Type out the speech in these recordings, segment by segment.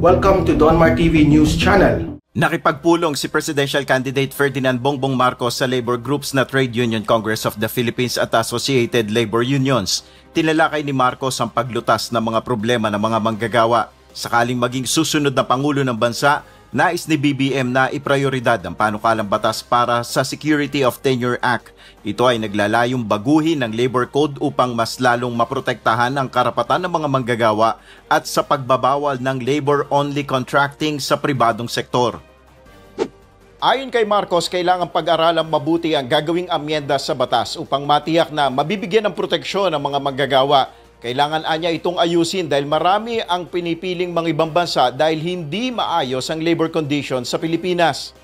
Welcome to Donmar TV News Channel. Nakipagpulong si Presidential Candidate Ferdinand Bongbong Marcos sa labor groups na Trade Union Congress of the Philippines at Associated Labor Unions. Tinalakay ni Marcos ang paglutas ng mga problema ng mga manggagawa. Sakaling maging susunod na Pangulo ng bansa, nais ni BBM na iprioridad ang panukalang batas para sa Security of Tenure Act. Ito ay naglalayong baguhin ng labor code upang mas lalong maprotektahan ang karapatan ng mga manggagawa at sa pagbabawal ng labor-only contracting sa pribadong sektor. Ayon kay Marcos, kailangang pag-aralang mabuti ang gagawing amyenda sa batas upang matiyak na mabibigyan ng proteksyon ang mga manggagawa. Kailangan anya itong ayusin dahil marami ang pinipiling mga ibang bansa dahil hindi maayos ang labor conditions sa Pilipinas.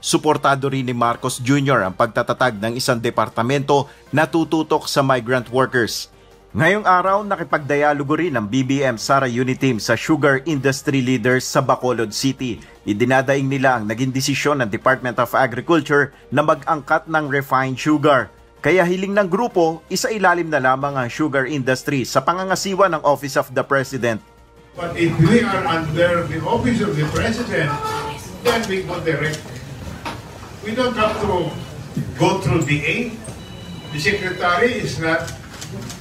Suportado rin ni Marcos Jr. ang pagtatatag ng isang departamento na tututok sa migrant workers. Ngayong araw, nakipagdialogo rin ang BBM Sara Uniteam sa sugar industry leaders sa Bacolod City. Idinadaing nila ang naging desisyon ng Department of Agriculture na mag-angkat ng refined sugar. Kaya hiling ng grupo, isailalim na lamang ang sugar industry sa pangangasiwa ng Office of the President. But if we are under the Office of the President, then we go direct. We don't have to go through DA. The Secretary is not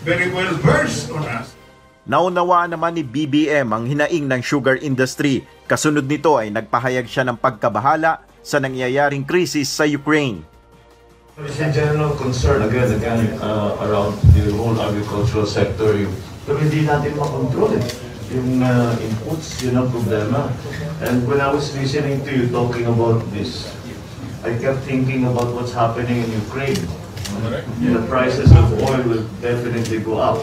very well versed on us. Naunawaan naman ni BBM ang hinaing ng sugar industry. Kasunod nito ay nagpahayag siya ng pagkabahala sa nangyayaring krisis sa Ukraine. There's a general concern again around the whole agricultural sector. Pero hindi natin makontrol yung inputs, yun ang problema. And when I was listening to you talking about this, I kept thinking about what's happening in Ukraine. The prices of oil will definitely go up.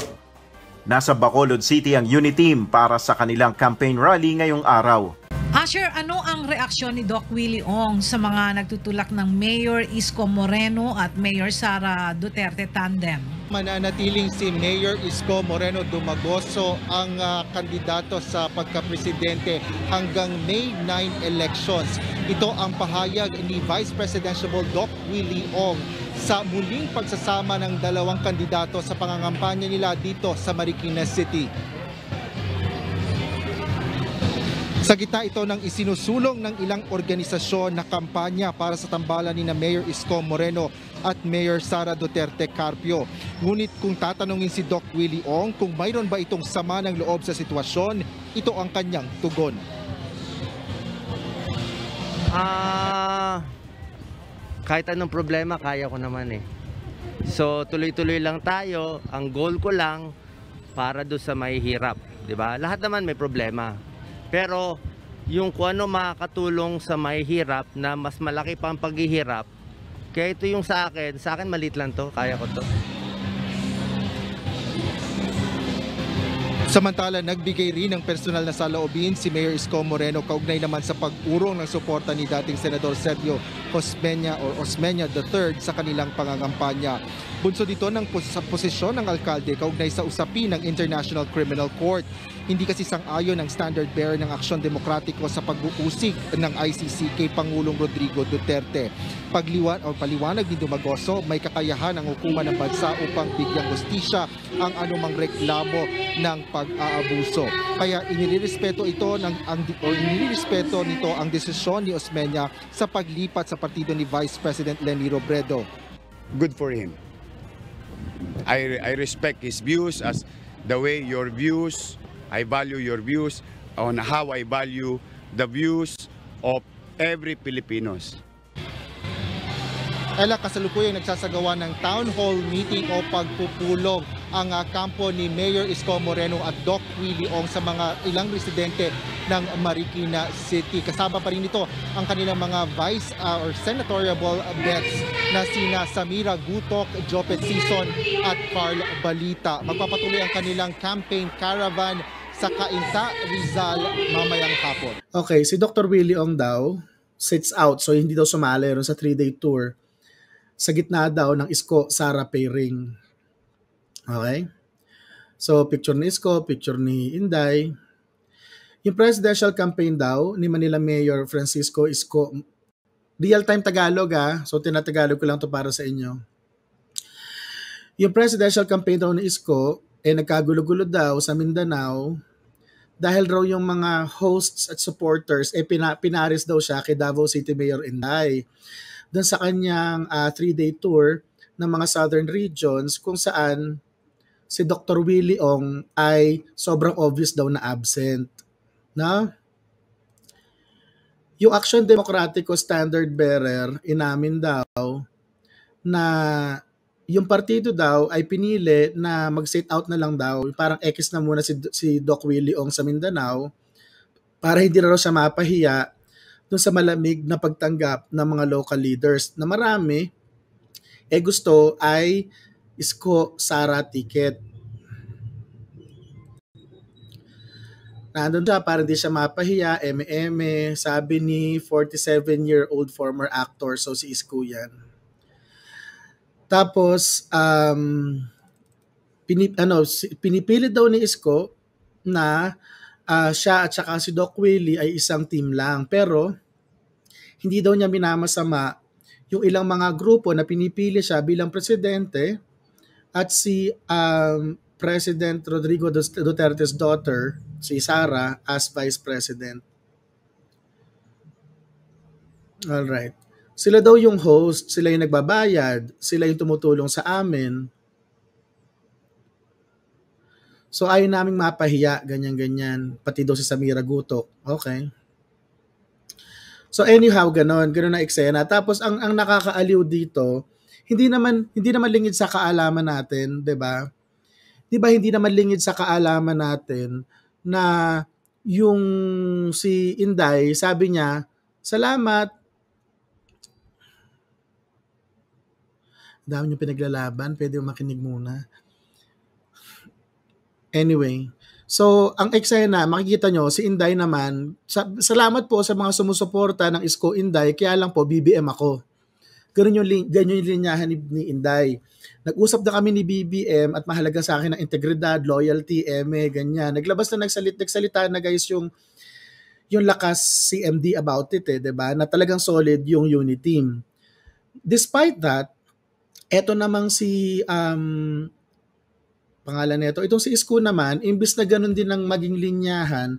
Nasa Bacolod City ang Uniteam para sa kanilang campaign rally ngayong araw. Asher, ano ang reaksyon ni Doc Willie Ong sa mga nagtutulak ng Mayor Isko Moreno at Mayor Sara Duterte tandem? Mananatiling si Mayor Isko Moreno Dumagoso ang kandidato sa pagkapresidente hanggang May 9 elections. Ito ang pahayag ni Vice Presidential Doc Willie Ong sa muling pagsasama ng dalawang kandidato sa pangangampanya nila dito sa Marikina City. Sa gitna ito ng isinusulong ng ilang organisasyon na kampanya para sa tambalan ni Mayor Isko Moreno at Mayor Sara Duterte Carpio. Ngunit kung tatanungin si Doc Willie Ong kung mayroon ba itong sama ng loob sa sitwasyon, ito ang kanyang tugon. Kahit anong problema, kaya ko naman eh. So tuloy-tuloy lang tayo. Ang goal ko lang para doon sa mahihirap, 'di ba? Lahat naman may problema. Pero yung kung ano makakatulong sa mahihirap na mas malaki pa ang paghihirap, kaya ito yung sa akin maliit lang to, kaya ko to. Samantala, nagbigay rin ng personal na saloobin si Mayor Isko Moreno kaugnay naman sa pag-urong ng suporta ni dating Senador Sergio Osmeña III sa kanilang pangangampanya. Bunso dito ng posisyon ng alkalde kaugnay sa usapin ng International Criminal Court. Hindi kasi sang-ayon ang standard bearer ng Aksyon Demokratiko sa pag-uusig ng ICC kay Pangulong Rodrigo Duterte. Paliwanag ni Dumagoso, may kakayahan ang hukuman ng bansa upang bigyang hustisya ang anumang reklamo ng pag-aabuso. Kaya inirespeto nito ang desisyon ni Osmeña sa paglipat sa partido ni Vice President Leni Robredo. Good for him. I respect his views as the way your views, I value your views on how I value the views of every Filipinos. Ella, kasalukuyang nagsasagawa ng town hall meeting o pagpupulong ang kampo ni Mayor Isko Moreno at Doc Willie Ong sa mga ilang residente ng Marikina City. Kasama pa rin ito ang kanilang mga vice or senatorial bets na sina Samira Gutok, Jopet Sison at Carl Balita. Magpapatuloy ang kanilang campaign caravan sa Cainta, Rizal mamayang hapon. Okay, si Dr. Willie Ong daw sits out, so hindi daw sumali ron sa 3-day tour sa gitna daw ng Isko Sara pairing. Okay? So, picture ni Isko, picture ni Inday. Yung presidential campaign daw ni Manila Mayor Francisco Isko, real-time Tagalog so tinatagalog ko lang to para sa inyo. Yung presidential campaign daw ni Isko, nagkagulo-gulo daw sa Mindanao dahil raw yung mga hosts at supporters, pinaris daw siya kay Davao City Mayor Inday doon sa kanyang 3-day tour ng mga southern regions kung saan si Dr. Willie Ong ay sobrang obvious daw na absent. No? Yung Action Democratico standard bearer, inamin daw na yung partido daw ay pinili na mag-sit out na lang daw. Parang X na muna si Doc Willie Ong sa Mindanao para hindi na raw siya mapahiya dun sa malamig na pagtanggap ng mga local leaders na marami gusto ay Isko Sara ticket. Nandun siya para hindi siya mapahiya, sabi ni 47-year-old former actor, so si Isko yan. Tapos, pinipilit daw ni Isko na siya at saka si Doc Willie ay isang team lang. Pero, hindi daw niya minamasama yung ilang mga grupo na pinipili siya bilang presidente at si President Rodrigo Duterte's daughter, si Sara, as vice president. Alright. Sila daw yung host, sila yung nagbabayad, sila yung tumutulong sa amin. So ayaw naming mapahiya, ganyan-ganyan. Pati daw si Samira Gutok. Okay. So anyhow, ganon na eksena. Tapos ang nakakaaliw dito, hindi naman lingid sa kaalaman natin, 'di ba? 'Di ba hindi naman lingid sa kaalaman natin na yung si Inday, sabi niya, "Salamat. Dami niyo pinaglalaban, pwede mo makinig muna." Anyway, so ang eksena, makikita nyo, si Inday naman, salamat po sa mga sumusuporta ng Isko Inday, kaya lang po BBM ako. Ganun yung linyahan ni Inday. Nag-usap na kami ni BBM at mahalaga sa akin ang integridad, loyalty, ganyan. Nagsalita na guys yung lakas CMD about it, diba? Na talagang solid yung unit team. Despite that, eto namang si pangalan nito, itong si Isko naman, imbis na ganun din ang maging linyahan,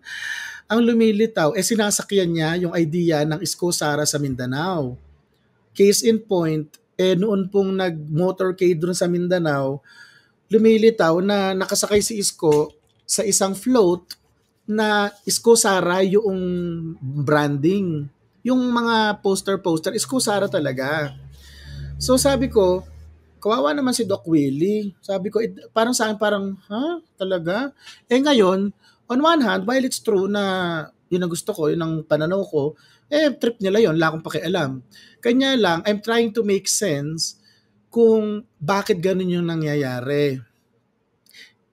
ang lumilitaw, sinasakyan niya yung idea ng Isko Sara sa Mindanao. Case in point, noon pong nag-motorcade dun sa Mindanao, lumilitaw na nakasakay si Isko sa isang float na Isko Sara yung branding. Yung mga poster, Isko Sara talaga. So sabi ko, kawawa naman si Doc Willie. Sabi ko, parang sa akin, talaga? Ngayon, on one hand, while it's true na yun ang gusto ko, yun ang pananaw ko, trip nila yun, wala akong pakialam. Kanya lang, I'm trying to make sense kung bakit ganun yung nangyayari.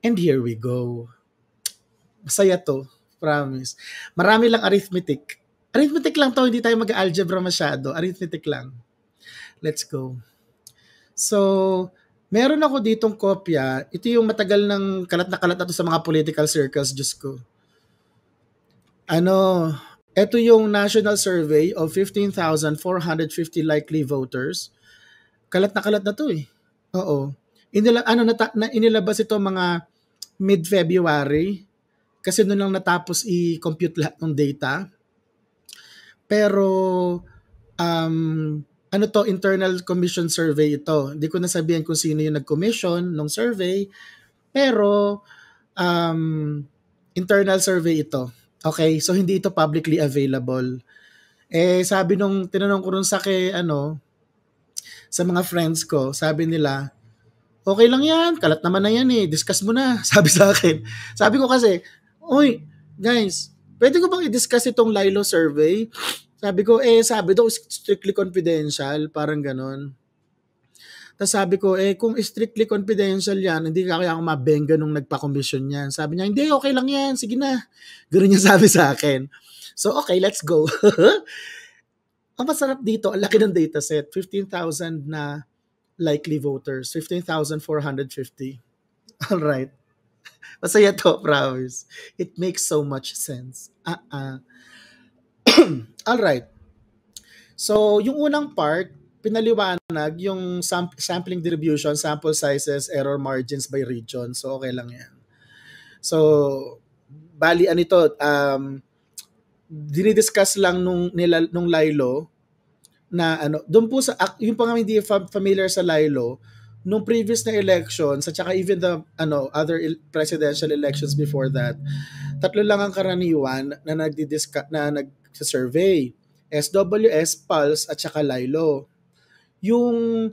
And here we go. Masaya to, promise. Marami lang arithmetic. Arithmetic lang to, hindi tayo mag-algebra masyado. Arithmetic lang. Let's go. So, meron ako ditong kopya. Ito yung matagal ng kalat na to sa mga political circles, Diyos ko. Ito yung national survey of 15,450 likely voters. Kalat na to eh. Oo. Inilabas ito mga mid-February kasi noon lang natapos i-compute lahat ng data. Pero, internal commission survey ito. Hindi ko nasabihan kung sino yung nag-commission ng survey, pero internal survey ito. Okay, so hindi ito publicly available. Sabi tinanong ko rin sa mga friends ko, sabi nila, okay lang yan, kalat naman na yan discuss mo na, sabi sa akin. Sabi ko kasi, oy, guys, pwede ko bang i-discuss itong Lilo survey? Sabi ko, sabi daw strictly confidential, parang ganon. Tapos sabi ko, kung strictly confidential yan, hindi kaya ako mabenga nung nagpa-commission yan. Sabi niya, hindi, okay lang yan, sige na. Ganoon niya sabi sa akin. So, okay, let's go. Ang masarap dito, ang laki ng dataset, 15,000 na likely voters, 15,450. Alright. Masaya to, promise. It makes so much sense. Alright. So, yung unang part, pinaliwanag yung sampling distribution, sample sizes, error margins by region. So, okay lang yan. So, Bali, ano ito, dinidiscuss lang nung Lilo na ano, doon po sa, yung pa nga hindi familiar sa Lilo, nung previous na elections at saka even the other presidential elections before that, tatlo lang ang karaniwan na nagsa-survey. SWS, Pulse at saka Lilo. Yung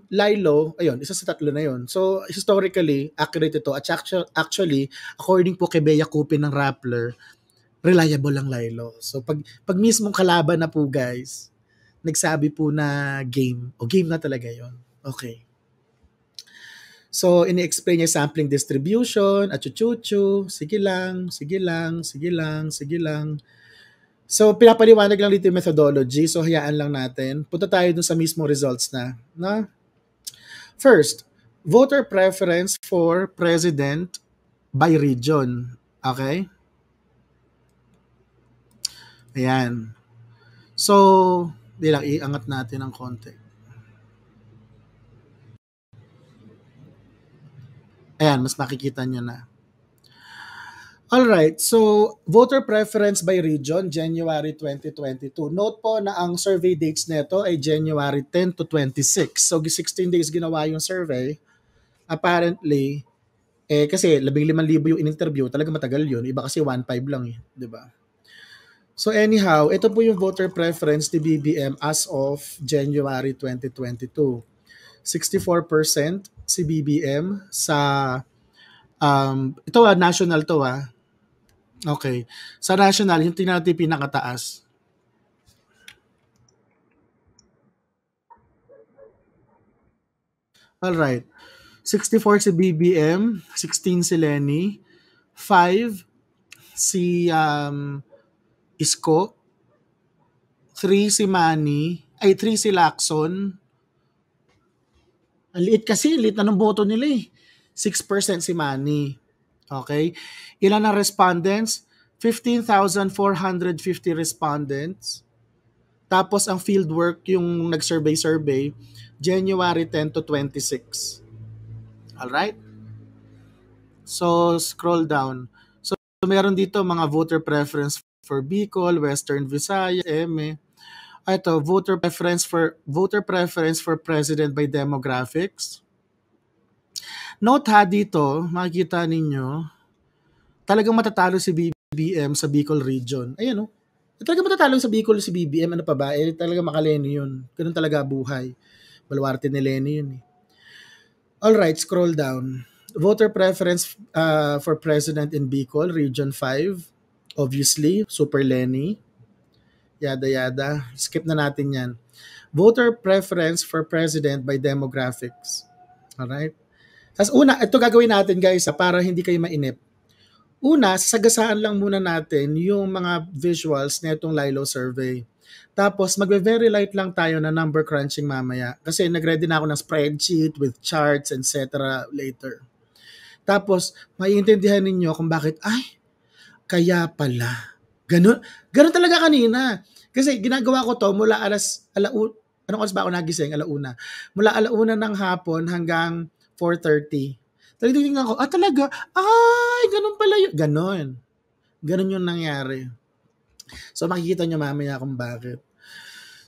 Lilo, ayun, isa sa tatlo na yon. So, historically, accurate ito. At actually, according po kay Bea Cupin ng Rappler, reliable ang Lilo. So, pag mismong kalaban na po, guys, nagsabi po na game, o game na talaga yon. Okay. So, ini-explain niya sampling distribution, at chuchuchu, sige lang. So, pinapaliwanag lang dito yung methodology. So, hayaan lang natin. Punta tayo dun sa mismo results na. First, voter preference for president by region. Okay? Ayan. So, di lang, iangat natin ng konti. Ayan, mas makikita nyo na. Alright, so voter preference by region, January 2022. Note po na ang survey dates nito ay January 10 to 26. So 16 days ginawa yung survey. Apparently, kasi 15,000 yung in-interview, talaga matagal yun. Iba kasi 1.5 lang eh, di ba? So anyhow, ito po yung voter preference ni BBM as of January 2022. 64% si BBM sa ito national to . Okay. Sa national, yung tingnan natin pinakataas. Alright. 64 si BBM, 16 si Lenny, 5 si Isko, 3 si Manny, 3 si Lacson. Ang liit kasi, liit na ng boto nila eh. 6% si Manny. Okay? Ilan ang respondents? 15,450 respondents. Tapos ang fieldwork, yung nag-survey, January 10 to 26. Alright? So, scroll down. So, meron dito mga voter preference for Bicol, Western Visayas, Eme. Ito, voter preference for president by demographics. Note ha dito, makikita ninyo, talagang matatalo si BBM sa Bicol region. Ayan o. Talagang matatalo sa Bicol si BBM. Ano pa ba? Talagang makaleni yun. Ganun talaga buhay. Baluarte ni Lenny yun eh. Alright, scroll down. Voter preference for president in Bicol, Region 5. Obviously, Super Lenny. Yada. Skip na natin yan. Voter preference for president by demographics. Alright? Tapos una, ito gagawin natin guys para hindi kayo mainip. Una, sasagasaan lang muna natin yung mga visuals na itong Lilo survey. Tapos magbe-very light lang tayo na number crunching mamaya. Kasi nag-ready na ako ng spreadsheet with charts, etc. later. Tapos, maiintindihan ninyo kung bakit, kaya pala. Ganun talaga kanina. Kasi ginagawa ko to mula anong oras ba ako nagising? Alauna. Mula alauna ng hapon hanggang 4:30. Tingnan ko, talaga? Ganun pala yun. Ganun yung nangyari. So, makikita nyo mamaya kung bakit.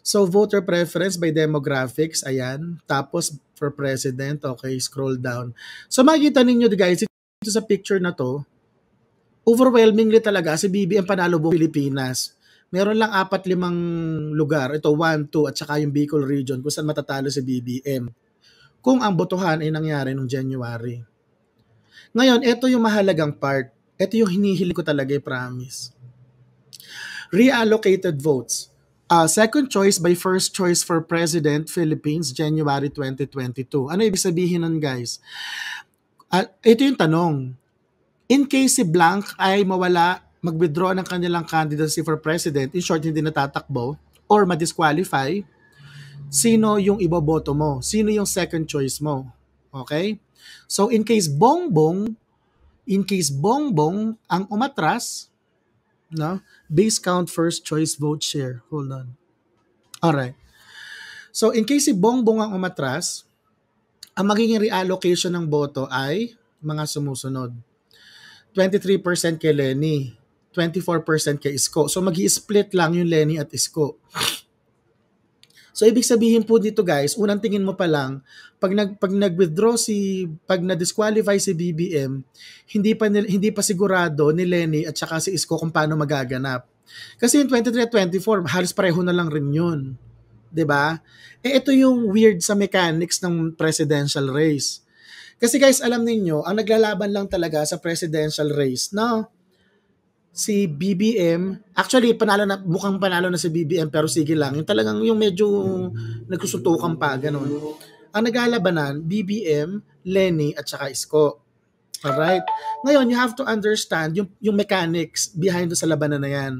So, voter preference by demographics, ayan. Tapos, for president, okay, scroll down. So, makikita ninyo, guys, ito sa picture na to, overwhelmingly talaga, si BBM panalo buong Pilipinas. Meron lang 4-5 lugar. Ito, 1, 2, at saka yung Bicol region kung saan matatalo si BBM. Kung ang botohan ay nangyari noong January. Ngayon, ito yung mahalagang part. Ito yung hinihili ko talaga, promise. Reallocated votes. Second choice by first choice for President, Philippines, January 2022. Ano ibig sabihin nun, guys? Ito yung tanong. In case si blank ay mag-withdraw ng kanilang candidacy for President, in short, hindi natatakbo, or ma-disqualify, sino yung iboboto mo? Sino yung second choice mo? Okay? So, in case Bongbong ang umatras, no? Base count first choice vote share. Hold on. Alright. So, in case si Bongbong ang umatras, ang magiging reallocation ng boto ay mga sumusunod. 23% kay Lenny, 24% kay Isko. So magi-split lang yung Lenny at Isko. So ibig sabihin po dito guys, unang tingin mo pa lang, pag nag-withdraw pag na-disqualify si BBM, hindi pa sigurado ni Lenny at saka si Isko kung paano magaganap. Kasi yung 23 at 24, halos pareho na lang rin yun. 'Di ba? Ito yung weird sa mechanics ng presidential race. Kasi guys, alam niyo, ang naglalaban lang talaga sa presidential race, no? Si BBM, actually mukhang panalo na si BBM pero sige lang, yung talagang yung medyo nagsusuntukan pa ganun. Ang naglalabanan, BBM, Lenny at saka Isko. Alright? Ngayon, you have to understand yung mechanics behind sa labanan na yan.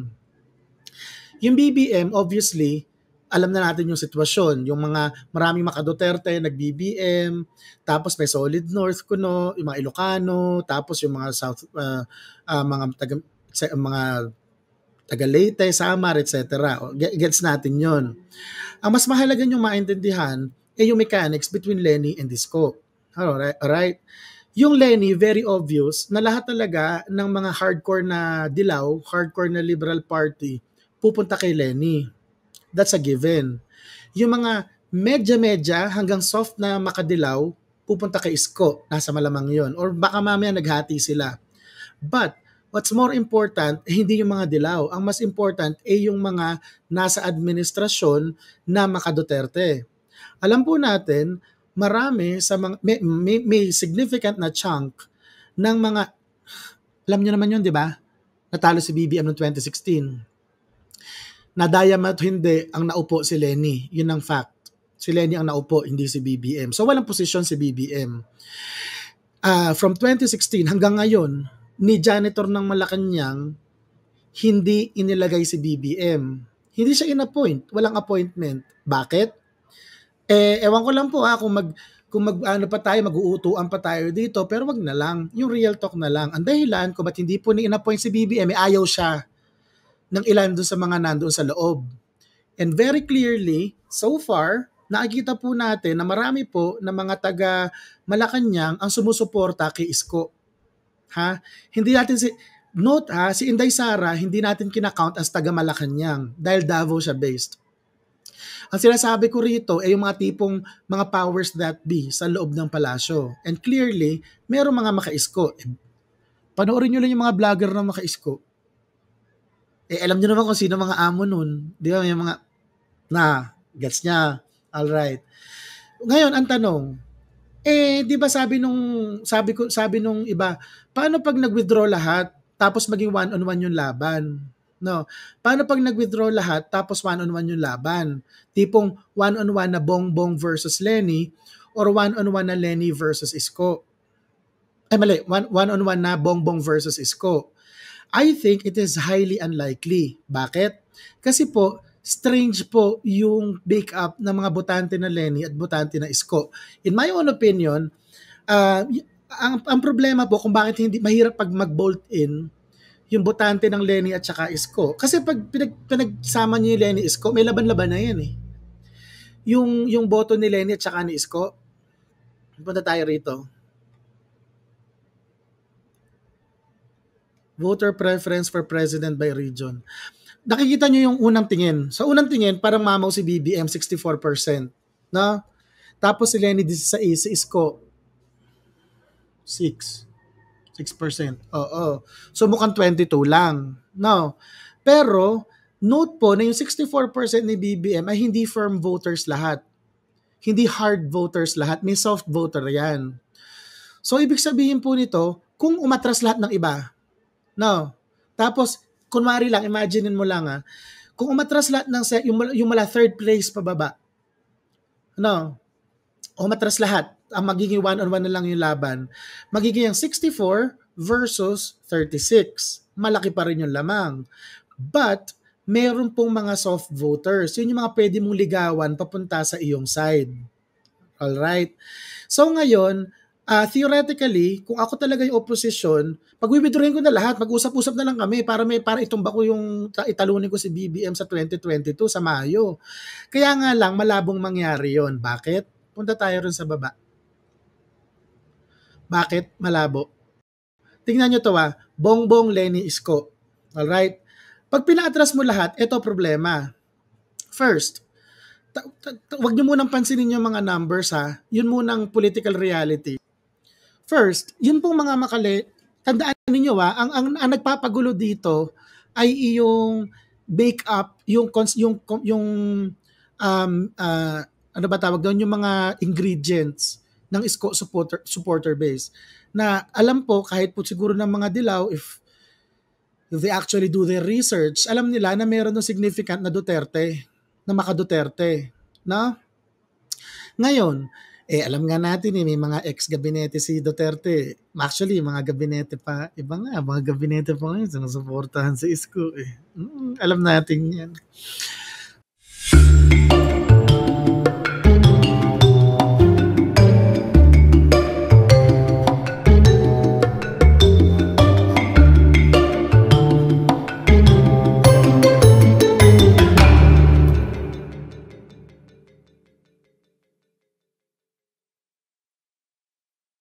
Yung BBM, obviously, alam na natin yung sitwasyon. Yung maraming maka-Duterte, nag-BBM, tapos may Solid North kuno, yung mga Ilocano, tapos yung mga South, mga taga Leyte, Samar, etc. Gets natin yon. Ang mas mahalaga yung maintindihan ay yung mechanics between Lenny and Isko. Alright? Yung Lenny, very obvious na lahat talaga ng mga hardcore na dilaw, hardcore na Liberal Party, pupunta kay Lenny. That's a given. Yung mga medya hanggang soft na makadilaw, pupunta kay Isko. Nasa malamang yon. Or baka mamaya naghati sila. But, what's more important, hindi yung mga dilaw. Ang mas important ay yung mga nasa administrasyon na maka-Duterte. Alam po natin, marami sa mga, may significant na chunk ng mga, alam nyo naman yun, di ba? Natalo si BBM noong 2016. Nadayama at hindi ang naupo si Lenny. Yun ang fact. Si Lenny ang naupo, hindi si BBM. So walang posisyon si BBM. From 2016 hanggang ngayon, ni janitor ng Malacanang, hindi inilagay si BBM. Hindi siya in-appoint. Walang appointment. Bakit? Ewan ko lang po ano pa tayo, mag-uutuan pa tayo dito, pero wag na lang. Yung real talk na lang. Ang dahilan kung ba't hindi po ni-in-appoint si BBM, ayaw siya ng ilan doon sa mga nandoon sa loob. And very clearly, so far, nakikita po natin na marami po na mga taga Malacanang ang sumusuporta kay Isko. Hindi natin si Inday Sara, hindi natin kinakount as taga Malacanang dahil Davao siya based. Ang sinasabi ko rito ay yung mga tipong mga powers that be sa loob ng palasyo. And clearly, merong mga maka-Isko. Panoorin nyo lang yung mga vlogger na maka-Isko. Alam nyo naman kung sino mga amo nun. Di ba? May mga, gets niya. Alright. Ngayon, ang tanong, di ba sabi nung iba, paano pag nag-withdraw lahat, tapos maging one-on-one yung laban? No. Paano pag nag-withdraw lahat, tapos one-on-one yung laban? Tipong one-on-one na Bongbong versus Lenny, or one-on-one na Lenny versus Isko? One-on-one na Bongbong versus Isko. I think it is highly unlikely. Bakit? Kasi po, strange po yung make-up ng mga botante na Lenny at botante na Isko. In my own opinion, ang problema po kung bakit hindi mahirap pag mag-bolt in yung botante ng Lenny at saka Isko. Kasi pag pinagsama niyo yung Lenny Isko, may laban-laban na yan eh. Yung boto ni Lenny at saka ni Isko, punta tayo rito. Voter preference for president by region. Nakikita nyo yung unang tingin. Sa unang tingin, parang mamaw si BBM, 64%. No? Tapos si Lenny 16, si Isko 6%. Oo. So mukhang 22 lang. No? Pero, note po na yung 64% ni BBM ay hindi firm voters lahat. Hindi hard voters lahat. May soft voter yan. So, ibig sabihin po nito, kung umatras lahat ng iba, no. Tapos, kunwari lang, imaginein mo lang kung umatras lahat ng yung mala third place pababa, no, umatras lahat, ang magiging one-on-one na lang yung laban, magiging 64 versus 36. Malaki pa rin yung lamang. But, meron pong mga soft voters. Yun yung mga pwede mong ligawan papunta sa iyong side. Alright? So, ngayon, theoretically, kung ako talaga yung opposition, pag-withdrawin ko na lahat, mag-usap-usap na lang kami para itumba ko yung italunin ko si BBM sa 2022 sa Mayo. Kaya nga lang, malabong mangyari yon. Bakit? Punta tayo rin sa baba. Bakit malabo? Tingnan nyo to Bongbong, Lenny, Isko. Alright? Pag pina-atras mo lahat, ito problema. First, wag nyo munang pansinin yung mga numbers Yun munang political reality. First, yun pong mga tandaan ninyo ang nagpapagulo dito ay yung make up, yung ano ba tawag doon, yung mga ingredients ng Isko supporter base. Na alam po, kahit po siguro ng mga dilaw, if they actually do their research, alam nila na meron ng significant na Duterte, na maka-Duterte. No? Ngayon, alam nga natin may mga ex-gabinete si Duterte. Actually, mga gabinete pa, iba nga, mga gabinete pa ngayon, sinusuportahan si Isko. Alam natin yan.